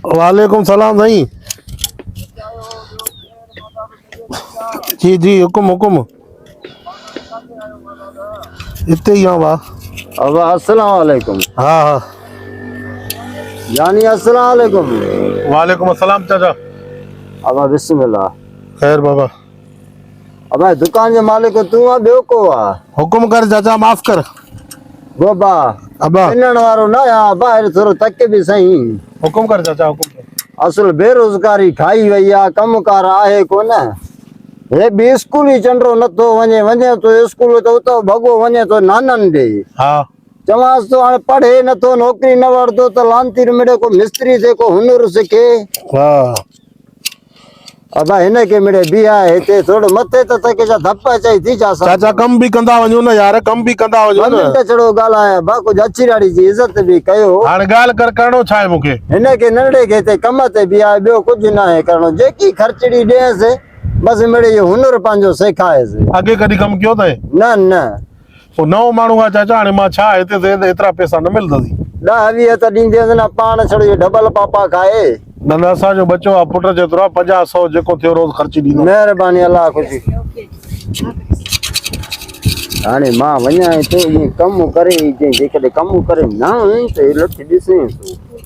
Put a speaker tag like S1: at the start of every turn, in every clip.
S1: वालेकुम सलाम साईं। जी जी हुकुम हुकुम। इतने ही वाह।
S2: अब अस्सलाम वालेकुम।
S1: हाँ हाँ
S2: यानी अस्सलाम वालेकुम।
S1: वालेकुम अस्सलाम चाचा।
S2: अब बिस्मिल्लाह।
S1: खैर बाबा।
S2: अब दुकान के मालिक तू आ ॿियो को आ?
S1: हुकुम कर चाचा माफ कर।
S2: गोबा
S1: अबा
S2: पिनण वारो न आ ॿाहिरि थोरो तक बि सही।
S1: हुकुम कर चाचा हुकुम कर।
S2: असल बेरोज़गारी खाई वई आ, कमकार आहे कोन। हे बि स्कूल ही चंडो नथो वञे तो स्कूल तो उतो भॻो वञे तो नाननि ॾे।
S1: हाँ
S2: चवांसि तो हाणे पढ़े नथो नौकिरी न वठंदो त लांतीर मिड़े को मिस्त्री थे को हुनर सिखे।
S1: हाँ
S2: अब हिन के मिड़े बिहा हिते थोड़ो मथे त तके जा धप अचाई थी जा
S1: चाचा कम भी कंदा वञो न यार, कम भी कंदा वञो न।
S2: मिंट चढ़ो ॻाल्हाया बा कुछ अचीराड़ी जी इज्जत भी कयो।
S1: हाणे ॻाल्हि कर करणो छा आहे मूंखे?
S2: हिन के नंढे के ते कम ते बिहा ॿियो कुछ न आहे करणो। जेकी ख़र्चड़ी ॾेसि बस मिड़े इहो हुनर पंहिंजो सेखारेसि।
S1: अॻे कॾहिं कम कयो अथई?
S2: न न
S1: पोइ नओं माण्हू आहे चाचा। हाणे मां छा हिते ते एतिरा पैसा न मिलंदी।
S2: 10-20 त ॾींदेसि न पाण छड़ो डबल पापा खाए।
S1: न न असांजो बच्चो आहे पुट जेतिरो आहे 50-100 जेको थियो रोज़ ख़र्ची ॾींदो।
S2: महिरबानी अलाह ख़ुशी। हाणे मां वञा तो ये कम करे जेकॾहिं कम करे ना त लठ ॾिसे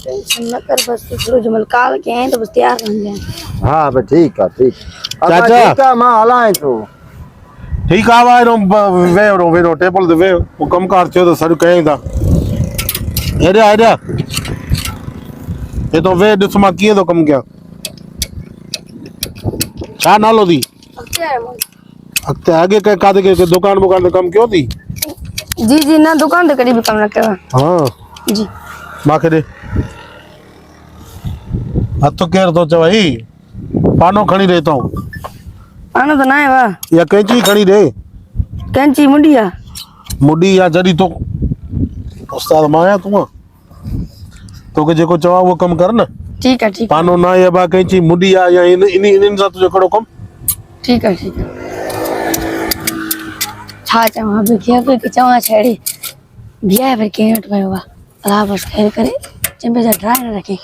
S3: टेंशन न कर बस थोड़ो जमल काल के हैं तो बस तैयार बन जाए।
S2: हाँ बस ठीक है ठीक।
S1: चाचा।
S2: ठीक है मां हलाए तो।
S1: ठीकु आहे वाइरो वेरो टेबल ते वेह। पोइ कमकार थियो त सॾु कयईं था। हेॾा हेॾा हे तो वेह ॾिस मां कीअं थो कमु कयां। छा नालो थी? अॻिते अॻे कंहिं काथे के दुकान वुकान ते कमु कयो थी?
S3: जी जी ना दुकान ते कॾहिं बि कम न कयो।
S1: हाँ
S3: जी
S1: मूंखे ॾे हथ केरु थो चवई? पानो खणी ॾे तो।
S3: पानो तो ना है वाह।
S1: या कैंची खणी ॾे।
S3: कैंची मुंडिया
S1: मुडी या जॾहिं तो उस्ताद मां आहियां तूं तोखे जेको चवां उहो कमु कर न।
S3: ठीक है ठीक है
S1: पानो ना या बा कैंची मुडी या इन सां तुंहिंजो कहिड़ो कमु?
S3: ठीक है ठीक है। छा चवां बि किया पे चवां छेड़ी बिया पर के हट वयो वा अल्लाह बस खैर करे चंबे जा ड्राई न रखे।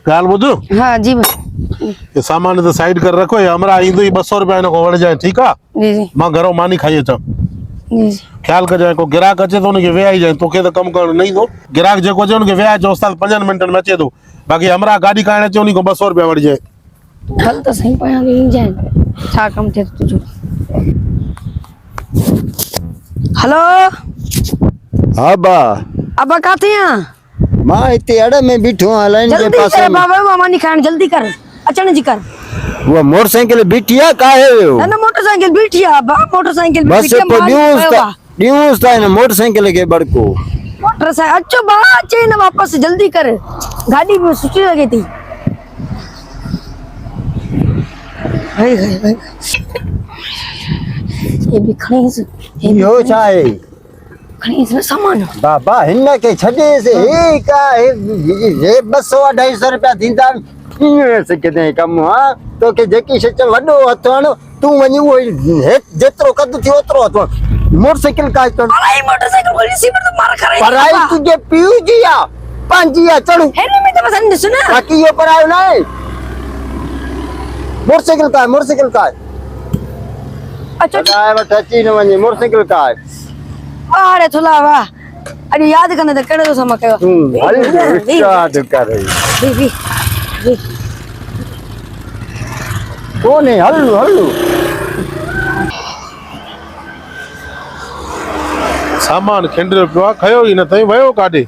S1: ॻाल्हि ॿुध।
S3: हाँ जी बस
S1: ये सामान ते साइड कर रखो। ये हमरा ईंदो ई 200 रुपया हिन खां वड़ जाए। ठीकु आहे?
S3: जी जी
S1: मां घरों मानी खाई अचां।
S3: जी जी
S1: ख्याल कजांइ को गिराक अचे तो उनखे वेहाई जाए। तोखे त कमु करणु न ईंदो। गिराक जेको अचे उनखे वेहाए चओ उस्ताद 5 मिंटनि में अचे थो। बाक़ी हमरा गाॾी खाइण अचे उन खां 200 रुपया वड़ जाए।
S3: हल तो सही पाया के जाए छा कम थे तुझो। हेलो
S2: हाँ बा
S3: अब काथे हैं?
S2: मां हिते अड़ में बीठो आं लाइन के
S3: जल्दी
S2: पासे
S3: कर
S2: में।
S3: बाबा मानी खान जल्दी कर अचण जी कर।
S2: वो मोटरसाइकिल बीठी आ काहे वियो?
S3: ना मोटरसाइकिल बीठी है बा मोटरसाइकिल
S2: बस
S3: बीठी है
S2: पे ड्यूस था इन मोटरसाइकिल के बड़को।
S3: मोटरसाइकिल अच्छो बा अचे न वापस जल्दी कर गाड़ी में सुठी लगे थी। हाय हाय हाय ये भी खणी
S2: यो छा है?
S3: खणी न सामान
S2: बाबा हिन के छडे से हे का हे 200-250 रुपया दींदा से किथे कम हां तो के जेकी शच वडो हथण तू वनी वो जेतरो कद थी ओतरो हथो मोटरसाइकिल का तो
S3: अरे मोटरसाइकिल को रिसीवर तो मार करे
S2: पराई तुझे पीऊ जिया पांजिया चढ़ू
S3: हेरे में तो पसंद सुना
S2: बाकी यो परायो ना है। मोटरसाइकिल का है
S3: अच्छा
S2: आए वठ अची न वनी मोटरसाइकिल का है।
S3: अरे थोला वाह अरे याद करने तो केड़ो समा कयो
S2: तू हल स्टार्ट कर रही
S3: भी
S2: कौन है हल्लू
S1: सामान खिंडरियो पियो आहे खयो ई न अथई वियो काॾे।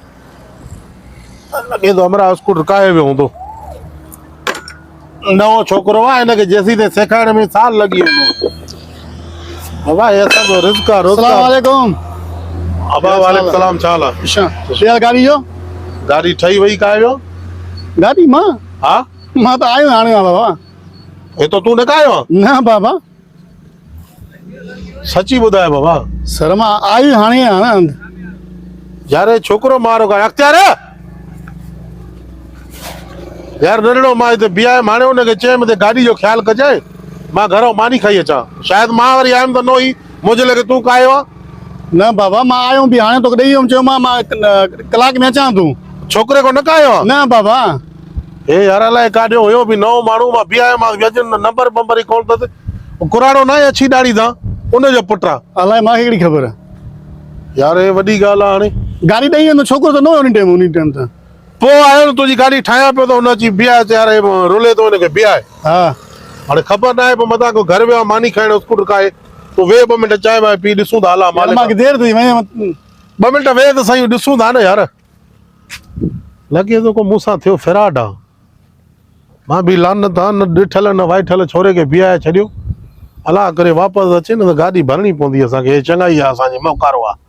S1: लॻे थो हमरा स्कूटर काहे वियो हूंदो। नओं छोकिरो आहे हिनखे जेसीं ताईं सेखारण में साल लॻी वेंदो। बाबा हे असांजो रिस्क आहे।
S4: अस्सलाम वालेकुम।
S1: अबा वालेकुम सलाम। छा हाल आहे?
S4: अच्छा यार गाड़ी जो
S1: गाॾी ठही वई काहे वियो?
S4: गाड़ी मां
S1: हा
S4: मां तो आयो हाणे बाबा।
S1: हे तो तूं न कायो आहे?
S4: ना बाबा
S1: सची ॿुधाए बाबा।
S4: सर मां आयो हाणे हाणे
S1: यार हे छोकिरो मारो का अख़्तियार यार नंढड़ो मां हिते बीहायमि हाणे हुनखे चयमि त गाॾी जो ख़्यालु कजांइ मां घरों मानी खाई अचां। शायदि मां वरी आयुमि त न हुई मुंहिंजे लॻे तूं कायो आहे।
S4: न बाबा मां आयो बि हाणे तोखे ॾेई वियुमि चयो मां कलाक में अचां तूं
S1: छोकिरे को न कायो
S4: न बाबा
S1: हे यार अलाए काॾियो हुयो बि नओं माण्हू मां बीहायो मां व्यजन नंबर बंबर ई कोन अथसि कुराड़ो न आहे अछी ॾाढ़ी सां उनजो पुटु आहे
S4: अलाए मूंखे कहिड़ी ख़बर
S1: यार हे वॾी ॻाल्हि आहे हाणे
S4: गाॾी ॾेई वेंदो छोकिरो त न हुयो उन टाइम त
S1: पोइ आयो न तुंहिंजी गाॾी ठाहियां पियो त हुन अची बीहाए यार रुले थो हिनखे बीहाए
S4: हा
S1: हाणे ख़बर न आहे पोइ मथां को घर वियो आहे मानी खाइण स्कूटर काए तूं वेह 2 मिंट चांहि वांहि पी ॾिसूं था हला मालिक
S4: मूंखे देरि थी वञे
S1: 2 मिंट वेह त सही ॾिसूं था न यार लॻे थो को मूंसां थियो फिराड आहे मां बि लानत आहे न ॾिठल न वाइठल छोरे खे बीहाए छॾियो अला करे वापसि अचे न त गाॾी भरणी पवंदी असांखे हे चङाई आहे असांजे मोकारो आहे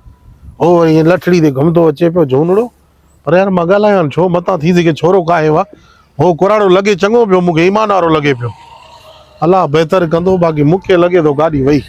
S1: हो वरी ईअं लठड़ी ते घुमंदो अचे पियो झूनड़ो पर यार मां ॻाल्हायां छो मथां थी सघे छोरो कायो आहे हो कुराड़ो लॻे चङो पियो मूंखे ईमान वारो लॻे पियो अलाह बहितर कंदो बाक़ी मूंखे लॻे थो गाॾी वई